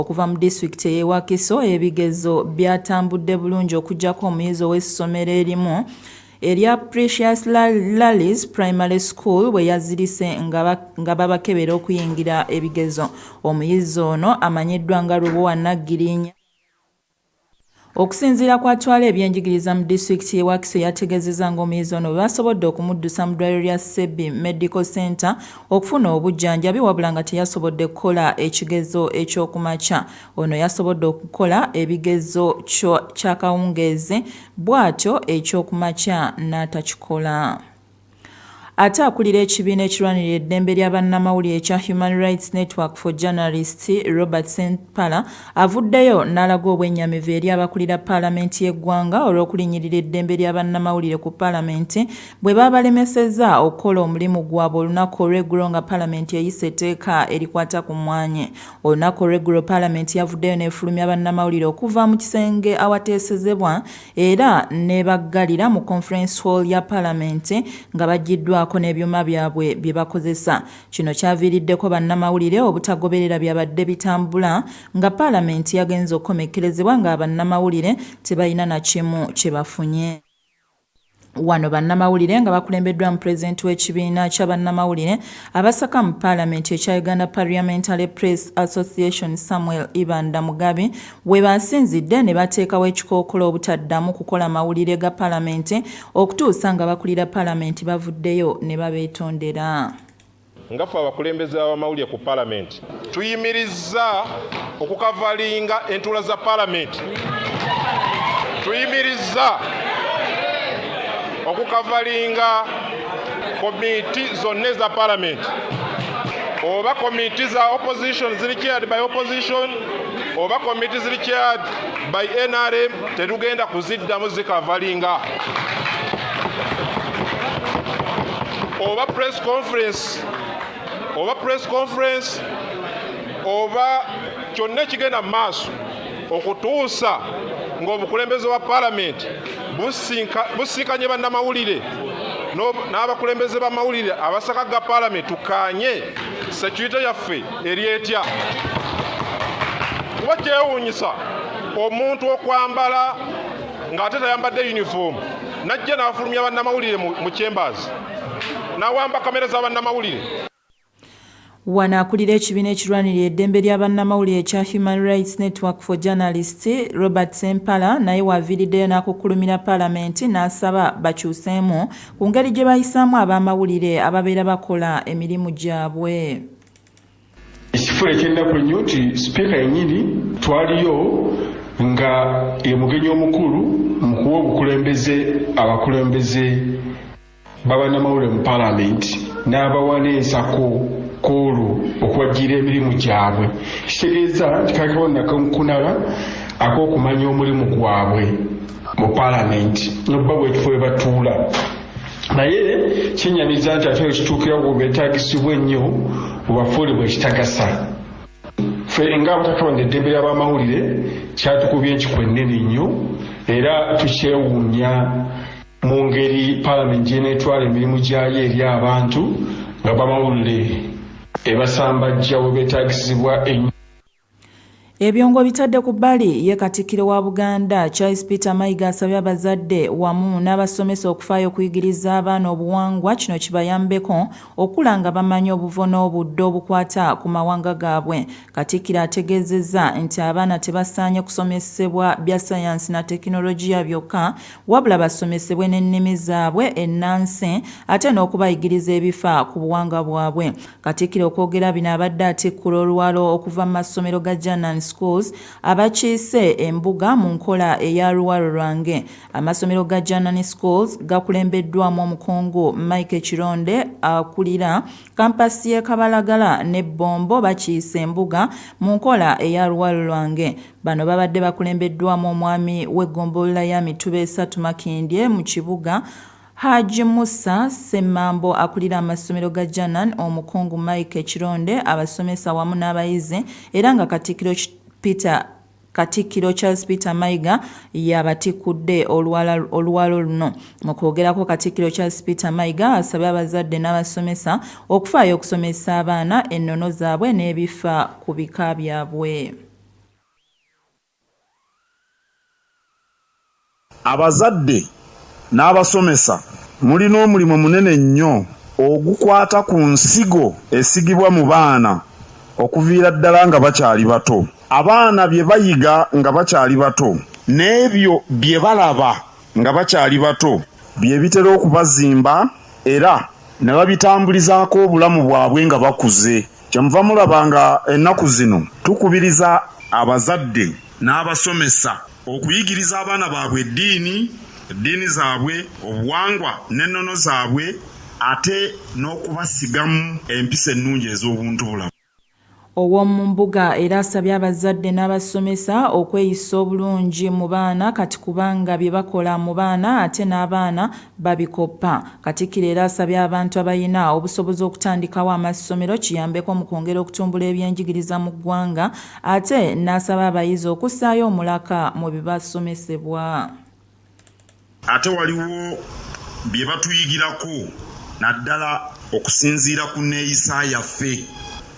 okuva mu disitulikiti y'e Wakiso ebigezo byatambudde bulungi okuggyako omuyizi ow'essomero erimu erya Precious Lally's Primary School bwe yazirise nga babakebera okuyingira ebigezo. Omuyizi ono amanyiddwa nga Lubowa Naggirinya. Okusinziira ku atwala ebyenjigiriza mu disitulikiti y'e Wakiso yategeezezza ng'omuyizi ono basobodde okumuddusa mu ddwaliro lya Sebbi Medical Center okufuna obujjanjabi wabula nga teyasobodde kukola ekigezo ekyokumakya. Ono yasobodde okukola ebigezo ky'akawungeezi bw'atyo ekyokumakya n'atakikola. Ate akulira ekibiina ekirwanirira eddembe lya bannamawulire ekya Human Rights Network for Journalists Robert Sempala avuddeyo n'alaga obwennyamivu eri abakulira paalamenti y'eggwanga olw'okulinyirira eddembe lya bannamawulire ku paalamenti bwe baabalemesezza okukola omulimu gwabwe olunaku olw'eggulo nga paalamenti eyise etteeka erikwata ku mmwanyi. Olunaku olw'eggulo paalamenti yavuddeyo n'efulumya bannamawulire okuva mu kisenge awateesezebwa era ne baggalira mu conference hall ya paalamenti nga bajjiddwa n'ebyuma byabwe bye bakozesa. Kino kyaviiriddeko bannamawulire obutagoberera byabadde bitambula nga paalamenti yagenze okukomekkerezebwa nga bannamawulire tebalina na kimu kye bafunye. Wano bannamawulire nga bakulembeddwa mu pulezidenti w'ekibiina kya bannamawulire abasaka mu paalamenti ekya Uganda Parliamentary Press Association Samuel Ibanda Mugabi we basinzidde ne bateekawo ekikookolo obutaddamu kukola mawulire ga paalamenti okutuusa nga bakulira paalamenti bavuddeyo ne babeetondera. Nga ffe abakulembeze b'amawulire ku paalamenti tuyimirizza okukavalinga entuula za paalamenti, tuyimirizza okukavalinga komiti zonna za parliament, oba komiti za opposition ziri chaired by opposition oba komiti ziri chaired by NRM tetugenda kuziddamu zikavalinga. Oba press conference oba kyonna ekigenda mu maaso okutuusa ng'obukulembeze bwa paalamenti businkanye bannamawulire n'abakulembeze b'amawulire abasaka ga paalamenti tukaanye security yaffe eri etya. Kuba kyewuunyisa omuntu okwambala ng'ate tayambadde uniform najja n'afulumya bannamawulire mu chambers n'awamba kamera za bannamawulire. Wano akulira ekibiina ekirwanirira eddembe lya bannamawulire ekya Human Rights Network for Journalists Robert Sempala naye waaviiriddeyo n'akukulumira paalamenti n'asaba bakyuseemu ku ngeri gye bayisaamu ab'amawulire ababeera bakola emirimu gyabwe. Ekifo eky'ennaku ennyo nti sipiika yennyini twaliyo nga ye mugenyi omukulu mu kuwa obukulembeze abakulembeze b'abannamawulire mu paalamenti n'abawa n'ensako kolo okuwagira emirimu gyabwe. Kitegeeza nti kakabo nakunala ak'okumanya omulimu gwabwe mu paalamenti n'obba bwekifo we batuula. Naye kyennyamiza nti ate ekituukira bwe beetaagisibwa ennyo bubafuule bwe kitagasa. Ffe ng'abatatonda eddembe ly'abamawulire kyatukubye enkiko ennene ennyo era tukyewuunya mu ngeri paalamenti gy'eneetwala emirimu gyayo eri abantu nga bamawulire ebasambajja we beetagisibwa ennyo. Ebyongo bitadde ku bbali ye Katikkiro wa Buganda Charles Peter Mayiga asabye abazadde wamu n'abasomesa okufaayo okuyigiriza abaana obuwangwa kino kibayambeko okula nga bamanyi obuvo n'obudde obukwata ku mawanga gaabwe. Katikkiro ategeezezza nti abaana tebasaanye kusomesebwa bya sayansi na tekinologiya byokka wabula basomesebwe n'ennimi zaabwe ennansi ate n'okubayigiriza ebifa ku buwangwa bwabwe. Katikkiro okwogera bino abadde atikkula olwalo okuva mu masomero ga Janan Schools abakiise embuga mu nkola eya luwalo lwange. Amasomero ga Janani Schools gakulembeddwamu omukungu Mike Kironde akulira kampasi y'e Kabalagala ne Bombo bakiise embuga mu nkola eya luwalo lwange. Bano babadde bakulembeddwamu omwami w'eggombolola ya Mituba 3 Makindye mu kibuga Haji Musa Semambo akulira amasomero ga Janan, omukungu Mike Kironde, abasomesa wamu n'abayizi era nga Katikkiro Charles Peter Mayiga yabatikudde oluwalo luno. Mu kwogerako Katikkiro Charles Peter Mayiga asabye abazadde n'abasomesa okufaayo okusomesa abaana ennono zaabwe n'ebifa ku bika byabwe. abazadde n'abasomesa mulina omulimu munene nnyo ogukwata ku nsigo esigibwa mu baana okuviira ddala nga bakyali bato. Abaana bye bayiga nga bakyali bato n'ebyo bye balaba nga bakyali bato bye bitera okubazimba era ne babitambulizaako obulamu bwabwe nga bakuze. Kyemuva mulaba nga ennaku zino tukubiriza abazadde n'abasomesa okuyigiriza abaana baabwe eddiini zaabwe, obuwangwa n'ennono zaabwe, ate n'okubasigamu empisa ennungi ez'obuntu bulamu. Ow'omu mbuga era asabye abazadde n'abasomesa okweyisa obulungi mu baana kati kubanga bye bakola mu baana ate n'abaana babikoppa. Katikkiro era asabye abantu abalina obusobozi okutandikawo amasomero kiyambeko mu kwongera okutumbula ebyenjigiriza mu ggwanga ate n'asaba abayizi okussaayo omulaka mu bibasomesebwa. Ate waliwo bye batuyigirako naddala okusinziira ku neeyisa yaffe.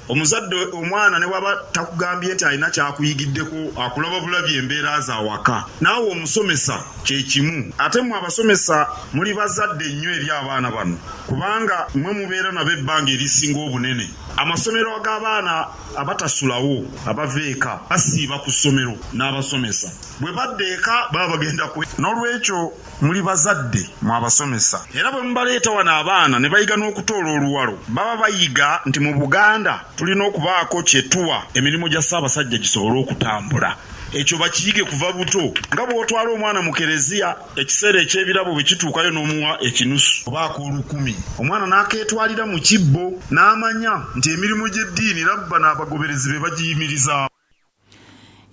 Omuzadde omwana ne waba takugambye nti alina kyakuyigiddeko akulaba bulabye embeera zaawaka, naawe omusomesa kye kimu. Ate mmwe abasomesa muli bazadde nnyo eri abaana bano kubanga mmwe mubeera nabo ebbanga erisinga obunene. Amasomero ag'abaana abatasulawo abava eka basiiba ku ssomero n'abasomesa bwe badda eka baba bagenda ku. N'olwekyo muli bazadde mu abasomesa era bwe mubaleeta wano abaana ne bayiga n'okutoola oluwalo baba bayiga nti mu Buganda tulina okubaako kyetuwa emirimu gya Ssaabasajja gisobole okutambula. Ekyo bakiyige kuva buto nga bw'otwala omwana mu kereziya ekiseera eky'ebirabo bwe kituukayo n'omuwa ekinusu obaako 1000 omwana n'akeetwalira mu kibbo n'amanya nti emirimu gy'eddiini rabba n'abagoberezi be bagiyimiriza.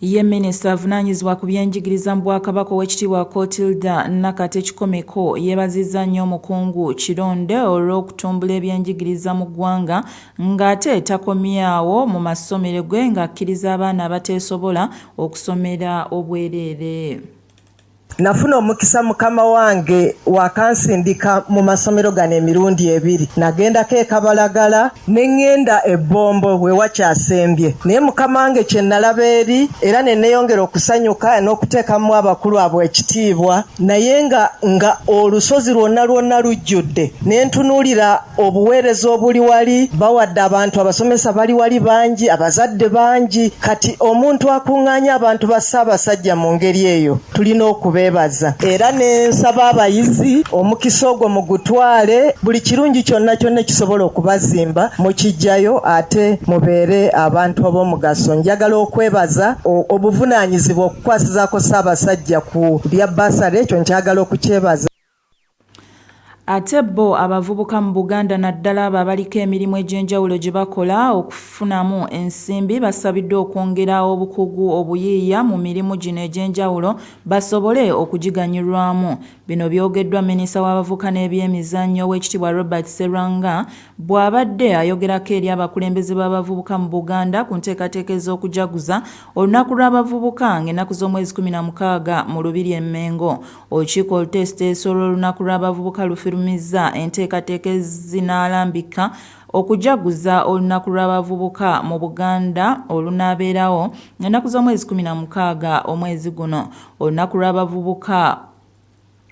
Ye minisita avunaanyizibwa ku byenjigiriza mu Bwakabaka Oweekitiibwa Clotilda Nakate Kikomeko yeebazizza nnyo omukungu Kironde olw'okutumbula ebyenjigiriza mu ggwanga ng'ate takomyawo mu masomero ge ng'akkiriza abaana abateesobola okusomera obwereere. Nafuna omukisa mukama wange wakansindika mu masomero gano emirundi 2. Nagendako e Kabalagala n'engenda e Bombo we wakyasembye. Naye mukama wange kye nalaba eri era ne neeyongera okusanyuka n'okuteekamu abakulu abo ekitiibwa naye nga olusozi lwonna lujjudde. Ne ntunuulira obuweereza obuli wali bawadde abantu abasomesa bali wali bangi, abazadde bangi. Kati omuntu akuŋŋaanya abantu ba Ssaabasajja mu ngeri eyo tulina okubeebaza. Era n'ensaba abayizi omukisa ogwo mu gutwale buli kirungi kyonna kisobola okubazimba mukijjayo ate mubeere abantu ab'omugaso. Njagala okwebaza obuvunaanyizibwa okukwasizaako Ssaabasajja ku bya basale, ekyo nkyagala okukyebaza. Ate bo abavubuka mu Buganda naddala abo abaliko emirimu egy'enjawulo gye bakola okufunamu ensimbi basabiddwa okwongera obukugu obuyiiya mu mirimu gino egy'enjawulo basobole okugiganyulwamu. Bino byogeddwa minisita w'abavubuka n'ebyemizannyo Oweekitiibwa Robert Sserwanga bw'abadde ayogerako eri abakulembeze b'abavubuka mu Buganda ku nteekateeka ez'okujaguza olunaku lw'abavubuka ng'ennaku z'omwezi 16 mu Lubiri e Mengo. Olukiiko oluteesiteesa olw'olunaku lw'abavubuka lufirumizza enteekateeka ezinaalambika okujaguza olunaku lw'abavubuka mu Buganda olunaabeerawo ennaku z'omwezi 16 omwezi guno. Olunaku lw'abavubuka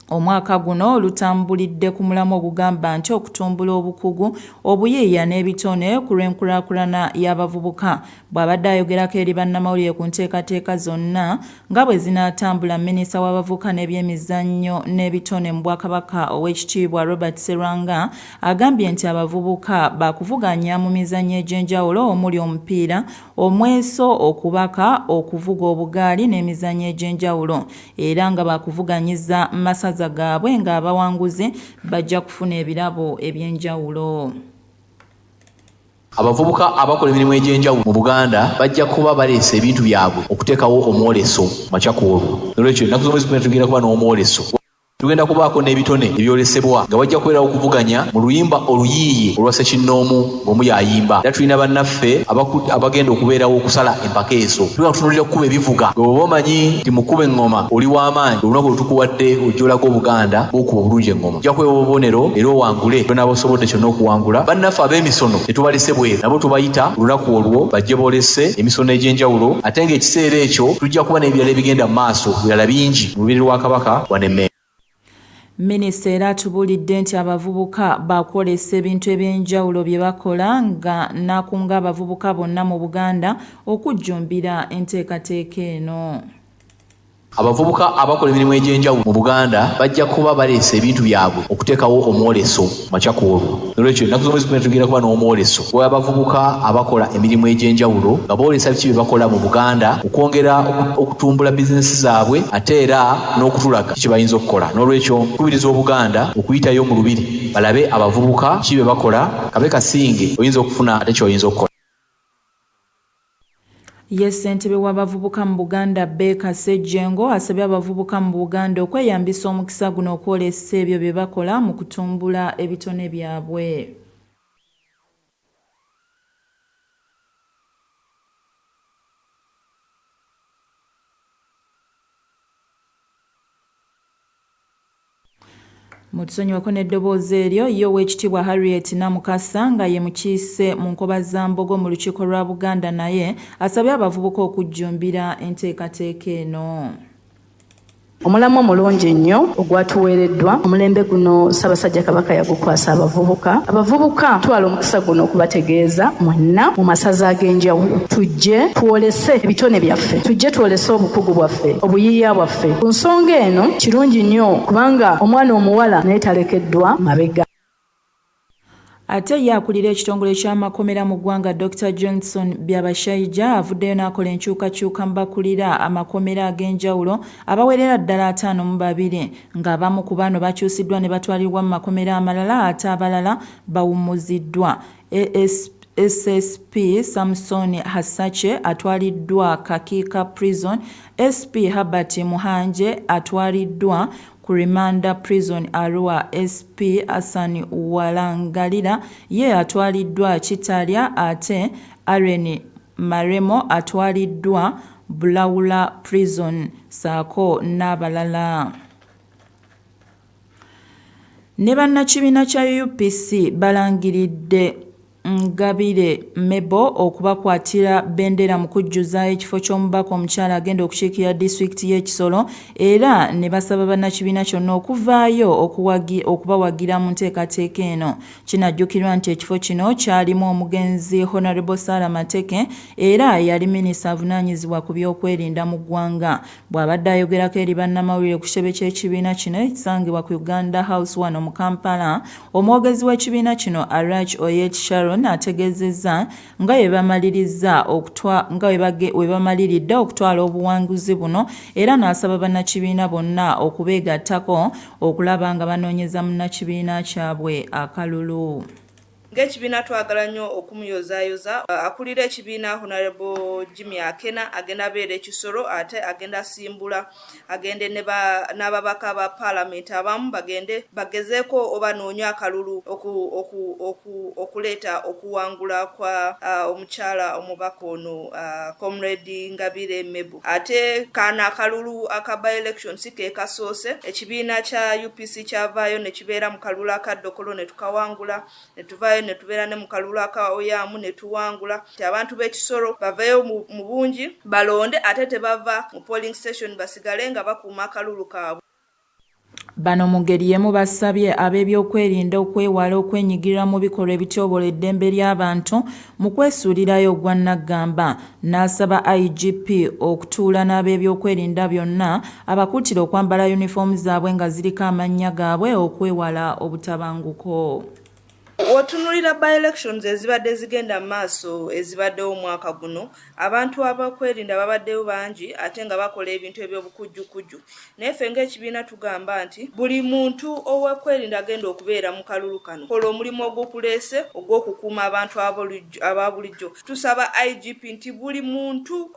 omwaka guno lutambulidde ku mulamu ogugamba nti okutumbula obukugu obuyiiya n'ebitone ku lw'enkulaakulana y'abavubuka. Bw'abadde ayogerako eri bannamawulire ku nteekateeka zonna nga bwe zinaatambula, minisita w'abavubuka n'ebyemizannyo n'ebitone mu Bwakabaka Oweekitiibwa Robert Sserwanga agambye nti abavubuka bakuvuganya mu mizannyo egy'enjawulo omuli omupiira, omweso, okubaka, okuvuga obugaali n'emizannyo egy'enjawulo era nga bakuvuganyiza masaza gaabwe ng'abawanguzi bajja kufuna ebirabo eby'enjawulo. Abavubuka abakola emirimu egy'enjawulo mu Buganda bajja kuba baleese ebintu byabwe okuteekawo omwoleso makya ku olwo. Nolwekyo ennaku z'omwezi 10 tugenda kuba n'omwoleso. Tugenda kubaako n'ebitone ebyolesebwa nga wajja kubeerawo okuvuganya mu luyimba oluyiiye olwa Ssekinnoomu ng'omu yayimba. Era tulina bannaffe abagenda okubeerawo okusala empaka ezo. Tugenda kutunuulira okukuba ebivuga. Bw'oba omanyi nti mu kkuba eŋŋoma oli w'amaanyi, olunaku lwe tukuwadde ojja olaga Obuganda bw'okuba obulungi eŋŋoma. Ojja kuweebwa obubonero era owangule byonna b'osobodde kyonna okuwangula. Bannaffe ab'emisono tetubalese bweru, nabo tubayita olunaku olwo bajje boolese emisono egy'enjawulo, ate ng'ekiseera ekyo tujja kuba n'ebirala ebigenda mu maaso, ebirala bingi mu lubiri lwa Kabaka wano Emmengo. Minisita era atubulidde nti abavubuka bakwolesa ebintu eby'enjawulo bye bakola nga n'akunga abavubuka bonna mu Buganda okujjumbira enteekateeka eno. Abavubuka abakola emirimu egy'enjawulo mu Buganda bajja kuba baleese ebintu byabwe okuteekawo omwoleso makyakoolwo. Nolwekyo ennaku z'omwezi tugenda kuba n'omwoleso gw'abavubuka abakola emirimu egy'enjawulo nga boolesa biki bye bakola mu Buganda okwongera okutumbula bizinesi zaabwe ate era n'okutulaga kiki bayinza okukola. Nolwekyo tukubiriza Obuganda okuyitayo mu lubiri balabe abavubuka kiki bye bakola, kabe kasinge oyinza okufuna ate ky'oyinza okukola. Ssentebe w'abavubuka mu Buganda Beka Ssejjengo asabye abavubuka mu Buganda okweyambisa omukisa guno okwolesa ebyo bye bakola mu kutumbula ebitone byabwe. Mutusonyiwako n'eddoboozi eryo yo Oweekitiibwa Harriet Namukasa nga ye mukiise mu Nkoba za Mbogo mu lukiiko lwa Buganda naye asabye abavubuka okujjumbira enteekateeka eno. Omulamwa mulungi nnyo ogwatuweereddwa omulembe guno Ssaabasajja Kabaka yagukwasa abavubuka twala omukisa guno okubategeeza mwenna mu masaza ag'enjawulo tujje twolese ebitone byaffe, tujje twolese obukugu bwaffe, obuyiiya bwaffe. Ku nsonga eno kirungi nnyo kubanga omwana omuwala naye talekeddwa mabega. Ate ye akulira ekitongole ky'amakomera mu ggwanga Dr. Johnson Byabashayija avuddeyo n'akola enkyukakyuka mu bakulira amakomera ag'enjawulo abawerera ddala 52 ng'abamu ku bano bakyusiddwa ne batwalibwa mu makomera amalala ate abalala bawummuziddwa. SSP Samson Hasache atwaliddwa Kakiika Prison, SP Herbert Muhanje atwaliddwa ku Rimanda Prison Arua, SP Hassan Walangalira ye atwaliddwa Kitalya ate Irene Maremo atwaliddwa Bulawula Prison saako n'abalala. Ne bannakibiina kya UPC balangiridde Ngabire Mebo okubakwatira bendera mu kujjuza ekifo ky'omubaka omukyala agenda okukiikirira disitulikiti y'e Kisoro era ne basaba bannakibiina kyonna okuvaayo okubawagira mu nteekateeka eno. Kinajjukirwa nti ekifo kino kyalimu omugenzi Honorable Sarah Mateke era yali minisita avunaanyizibwa ku byokwerinda mu ggwanga. Bw'abadde ayogerako eri bannamawulire ku kitebe ky'ekibiina kino ekisangibwa ku Uganda House wano mu Kampala, omwogezi w'ekibiina kino Arach Oyet Sharon ategeezezza nga we bamaliridde okutwala obuwanguzi buno era n'asaba bannakibiina bonna okubeegattako okulaba nga banoonyeza munnakibiina kyabwe akalulu. Ng'ekibiina twagala nnyo okumuyozaayoza akulira ekibiina Honorable Jimmy Akena agenda beera e Kisoro ate agenda asimbula agende n'ababaka ba Parliament abamu bagezeeko oba noonywa akalulu okuleeta okuwangula kwa omukyala omubaka ono Comrade Ngabire Mebu. Ate kaana akalulu aka by-election si ke kasoose, ekibiina kya UPC kyavaayo ne kibeera mu kalulu aka Dokolo ne tukawangula ne tuvaayo ne tubeera ne mu kalulu aka Oyaamu ne tuwangula. Abantu b'e Kisoro baveeyo mu bungi balonde ate tebava mu polling station basigale nga bakuuma akalulu kaabwe. Bano mu ngeri y'emu basabye ab'ebyokwerinda okwewala okwenyigirira mu bikolwa ebityoboola eddembe ly'abantu mu kwesuulirayo ogwa Naggamba. N'asaba IGP okutuula n'ab'ebyokwerinda byonna abakuutira okwambala yunifoomu zaabwe nga ziriko amannya gaabwe okwewala obutabanguko. Otunulira by-elections ezibadde zigenda maaso ezibaddewo omwaka guno, abantu abakwerinda babaddeyo bangi ate nga bakola ebintu eby'obukujjukujju. Naye ffe ng'ekibiina tugamba nti buli muntu ow'okwerinda agenda okubeera mu kalulu kano kola omulimu ogw'okuleese ogw'okukuuma abantu aba bulijjo. Tusaba IGP nti buli muntu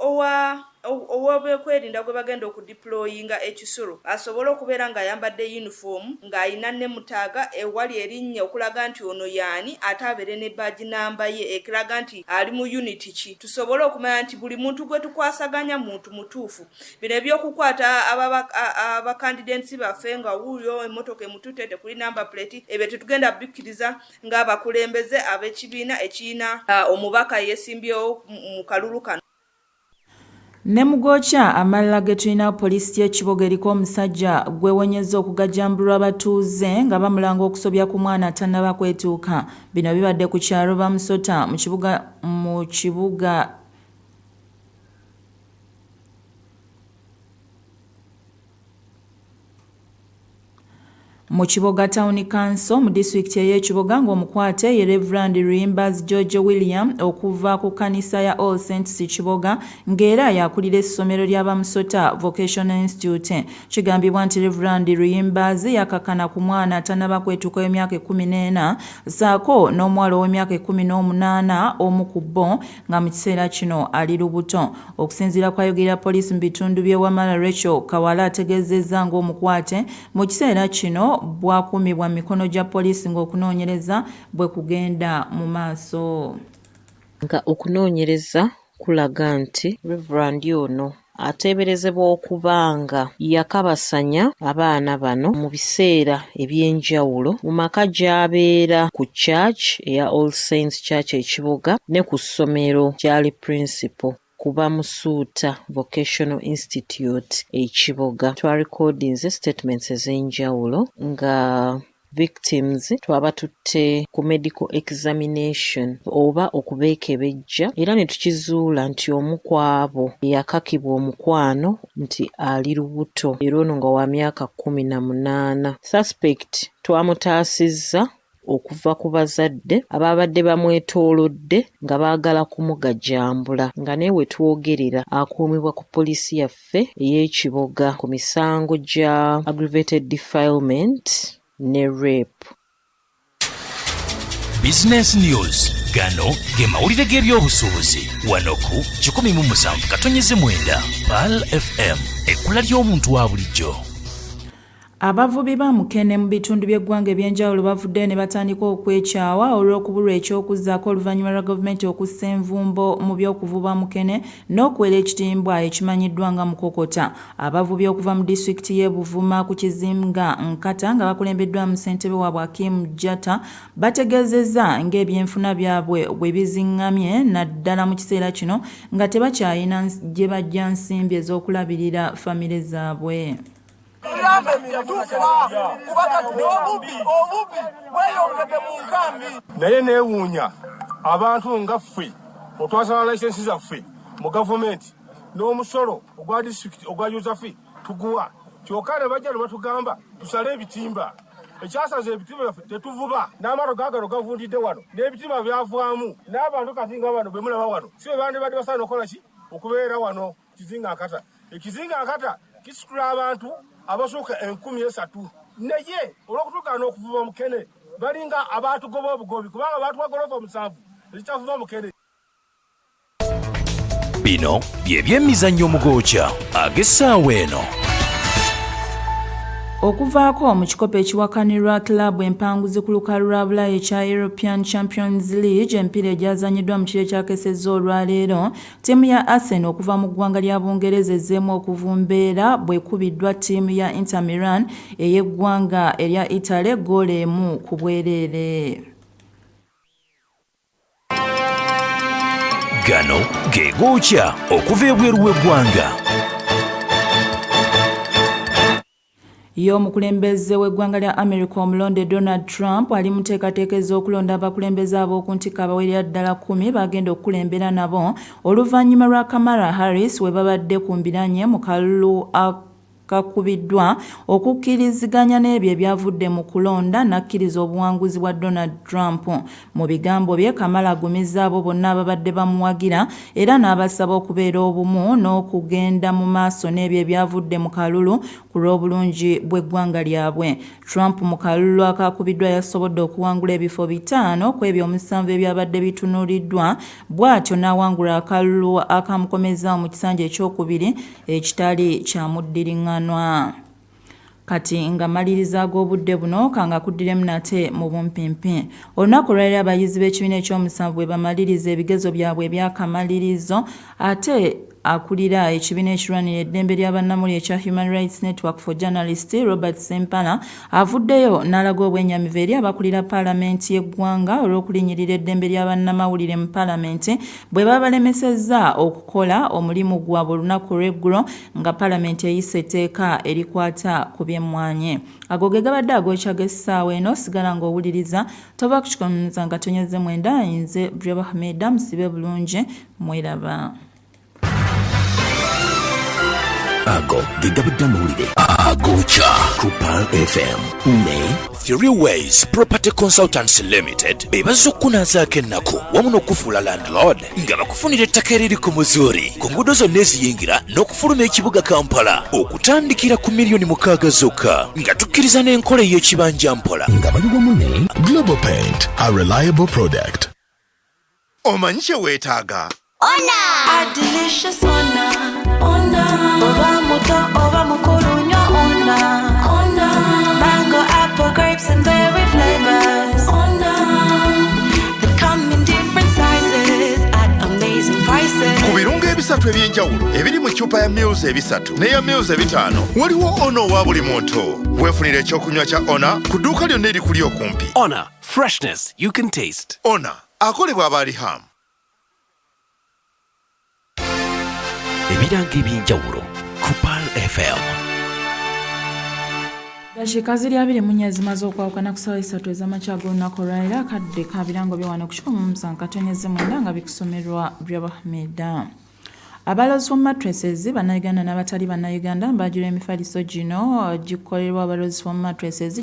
w'ebyokwerinda gwe bagenda okudeployinga ekisolo asobole okubeera ng'ayambadde uniform ng'ayina ne mutaaga ewali erinnya okulaga nti ono yaani ate abeere ne badge namba ye ekiraga nti ali mu unit ki tusobole okumanya nti buli muntu gwe tukwasaganya muntu mutuufu bino ebyokukwata abakandidates baffe nga wuuyo emmotoka emutute tekuli namba plate ebyo tetugenda bikkiriza ng'abakulembeze ab'ekibiina ekiyina omubaka yeesimbyewo mu kalulu kano. Ne mugokya amalala ge tulina poliisi y'ekiboga eriko omusajja gwewonyezza okugajambulwa abatuuze nga bamulanga okusobya ku mwana atannaba kwetuuka. Bino bibadde ku kyalo Bamusota mu Kiboga Town Council mu district y'ekiboga ng'omukwate ye Reverend Ruyimbaz George William okuva ku kanisa ya All Saints Kiboga ng'era yakulira essomero lya Bamusota Vocational Institute. Kigambibwa nti Reverend Ruyimbaz yakakana ku mwana atannaba kwetuuka w'emyaka 14 saako n'omuwala ow'emyaka 18 omu ku bo nga mu kiseera kino ali lubuto. Okusinziira kwayogera poliisi mu bitundu by'e Wamala Rachel Kawala ategeezezza ng'omukwate mu kiseera kino bwakuumibwa mikono gya poliisi ng'okunoonyereza bwe kugenda mu maaso. Nga okunoonyereza kulaga nti Reverend ono ateeberezebwa okubanga yakabasanya abaana bano mu biseera eby'enjawulo mu maka gy'abeera ku church eya All Saints Church ekiboga ne ku ssomero gy'ali principal kuba Musuuta Vocational Institute ekiboga. Twarecordinze statements ez'enjawulo nga victims twabatutte ku medical examination oba okubeekebejja era ne tukizuula nti omu ku abo yakakibwa omukwano nti ali lubuto era ono nga wa myaka 18. Suspect twamutaasizza okuva ku bazadde ababadde bamwetoolodde nga baagala kumugajambula nga naye we twogerera akuumibwa ku poliisi yaffe ey'ekiboga ku misango gya aggravated defilement ne rape. Business News gano ge mawulire g'ebyobusuubuzi wano ku 17.9 PAL FM ekkula ly'omuntu wa bulijjo. Abavubi ba Mukene mu bitundu by'eggwanga eby'enjawulo bavudde ne batandika okwekyawa olw'okubulwa eky'okuzzaako oluvannyuma lwa gavumenti okussa envumbo mu by'okuvuba Mukene n'okuwera ekitimbwa ekimanyiddwa nga Mukokota. Abavubi okuva mu disitulikiti y'e Buvuma ku kizinga Nkata nga bakulembeddwamu ssentebe waabwe Hakim Jata bategeezezza ng'ebyenfuna byabwe bwe bizingamye naddala mu kiseera kino nga tebakyalina gye bajja nsimbi ez'okulabirira famire zaabwe. Naye neewuunya abantu nga ffe otwasala layisensi zaffe mu gavumenti n'omusolo ogwa disitulikiti ogwa Yuzafi tuguwa kyokka ne bajja ne batugamba tusale ebitimba ekyasaza ebitimba byaffe tetuvuba n'amaato gaagano gavundidde wano n'ebitimba byavaamu n'abantu kati nga bano bwe mulaba wano si be bandibadde basaana okukola ki okubeera wano kizinga Nkata. Ekizinga Nkata kisitula abantu abasooka 13,000 naye olw'okutuukaana okuvuba Mukene balinga abaatugoba obugobi kubanga baatuwa golofa 7 ezitavuba Mukene. Bino bye by'emizannyo Mugokya ag'essaawa eno. Okuvaako mu kikopo ekiwakanirwa kilabu empanguzi ku lukalu lwa Bulaaya ekya European Champions League empiira egyazanyiddwa mu kiro kyakesezza olwaleero, ttiimu ya Arsenal okuva mu ggwanga lya Bungereza ezzeemu okuvumbeera bwekubiddwa ttiimu ya Inter Milan ey'eggwanga erya Italy ggoolo 1 ku bwereere. Gano ge Gookya okuva ebweru w'eggwanga. Y'omukulembeze w'eggwanga lya America omulonde Donald Trump ali mu nteekateeka ez'okulonda abakulembeze ab'oku ntikko abawerera ddala 10 bagenda okukulembera nabo oluvannyuma lwa Kamala Harris we babadde ku mbiranye mu kalulu kakubiddwa okukkiriziganya n'ebyo ebyavudde mu kulonda n'akkiriza obuwanguzi bwa Donald Trump. Mu bigambo bye, Kamala agumizza abo bonna ababadde bamuwagira era n'abasaba okubeera obumu n'okugenda mu maaso n'ebyo ebyavudde mu kalulu ku lw'obulungi bw'eggwanga lyabwe. Trump mu kalulu akakubiddwa yasobodde okuwangula ebifo 5 ku ebyo 7 ebyabadde bitunuuliddwa, bw'atyo n'awangula akalulu akamukomeza mu kisanja ekyokubiri ekitali kyamuddiringanwa. Kati nga maliriza ag'obudde buno kanga kuddiremu nate mu bumpimpi. Olunaku lwaliro abayizi b'ekibiina ekyomusanvu bwe bamaliriza ebigezo byabwe ebyakamalirizo, ate akulira ekibiina ekirwanira eddembe ly'abannamuli ekya Human Rights Network for Journalists Robert Sempala avuddeyo n'alaga obwenyamivu eri abakulira paalamenti y'eggwanga olw'okulinyirira eddembe ly'abannamawulire mu paalamenti bwe babalemesezza okukola omulimu gwabwe olunaku lw'eggulo nga paalamenti eyise etteeka erikwata ku by'emmwanyi. Ago ge gabadde agookya g'essaawa eno, sigala ng'owuliriza toba kukikomereza nga tonyeze mwenda. Nze BULYABA HAMIDAH, musibe bulungi, mweraba. Ago gigabidde amawulire agookya ku Pearl FM ne Freeways Property Consultants Limited bebaza okukunaazaako ennaku wamu n'okufuula landlord nga bakufunira ettaka eriri ku muzuuri ku nguudo zonna eziyingira n'okufuluma ekibuga Kampala okutandikira ku $6,000,000 zokka nga tukkiriza n'enkola ey'ekibanja mpola nga bali wamu ne Global Paint, a reliable product. Omanyi kye weetaaga? Ona! A delicious ona. Ona. Oba muto oba mukulu nnyo ona. Ona. Mango, apple, grapes and berry flavors. Ona. They come in different sizes at amazing prices. Ku birungo ebisatu eby'enjawulo ebiri mu ccupa ya Mills ebisatu n'eya Mills ebitaano waliwo Ona owa buli muntu. Weefunira ekyokunywa kya Ona ku dduuka lyonna erikuli okumpi. Ona, freshness you can taste. Ona akolebwa abali Ham. Ebiranga eby'enjawulo ku Pearl FM. Dakiika ziri 24 zimaze okwawukana ku ssaawa 3 ez'amakya g'olunaku olwaliro. Akadde ka birango by'ewano ku 1.9 nga bikusomerwa BULYABA HAMIDAH. Abalozi from mattresses bannayuganda n'abatali bannayuganda mbajjula emifaliso gino gikolerwa abalozi from mattresses